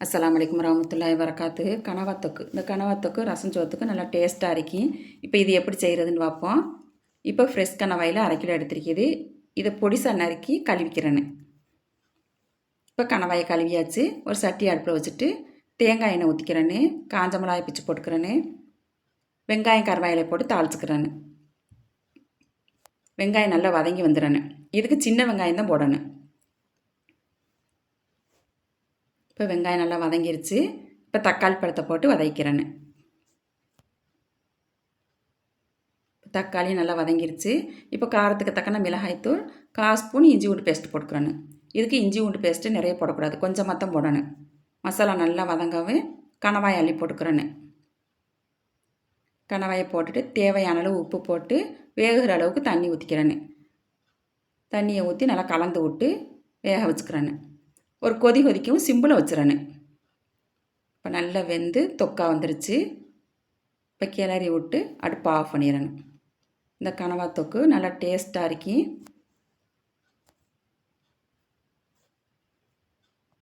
அஸ்ஸலாமு அலைக்கும் வரஹ்மத்துல்லாஹி வரகாத்து. கனவா தொக்கு. இந்த கனவா தொக்கு ரசம் சோத்துக்கு நல்லா டேஸ்ட்டாக இருக்கும். இப்போ இது எப்படி செய்கிறதுன்னு பார்ப்போம். இப்போ ஃப்ரெஷ் கனவாயில் 1/2 கிலோ எடுத்திருக்குது. இதை பொடிசாக நறுக்கி கழுவிக்கிறேன்னு. இப்போ கனவாயை கழுவியாச்சு. ஒரு சட்டி அடுப்பில் வச்சுட்டு தேங்காய் எண்ணெய் ஊற்றிக்கிறேன்னு, காஞ்ச மிளகாய் பிச்சு போட்டுக்கிறேன்னு, வெங்காயம் கருவாயிலை போட்டு தாளிச்சுக்கிறேன்னு. வெங்காயம் நல்லா வதங்கி வந்துடுறேன்னு. இதுக்கு சின்ன வெங்காயம் தான் போடணும். இப்போ வெங்காயம் நல்லா வதங்கிருச்சு. இப்போ தக்காளி பழத்தை போட்டு வதக்கிறேன்னு. தக்காளி நல்லா வதங்கிருச்சு. இப்போ காரத்துக்கு தக்கன மிளகாய்த்தூள், 1/4 ஸ்பூன் இஞ்சி பூண்டு பேஸ்ட் போட்டுக்கிறேன்னு. இதுக்கு இஞ்சி பூண்டு பேஸ்ட்டு நிறைய போடக்கூடாது, கொஞ்சமாக தான் போடணும். மசாலா நல்லா வதங்கவே கனவாயை அள்ளி போட்டுக்கிறேன்னு. கனவாயை போட்டுட்டு தேவையான அளவு உப்பு போட்டு வேகுகிற அளவுக்கு தண்ணி ஊற்றிக்கிறேன்னு. தண்ணியை ஊற்றி நல்லா கலந்து விட்டு வேக வச்சுக்கிறேன்னு. ஒரு கொதிக்கவும் சிம்பிளை வச்சுறேன்னு. இப்போ நல்லா வெந்து தொக்கா வந்துருச்சு. இப்போ கிளறி விட்டு அடுப்பை ஆஃப் பண்ணிடுறேன்னு. இந்த கனவா தொக்கு நல்லா டேஸ்ட்டாக இருக்கும்.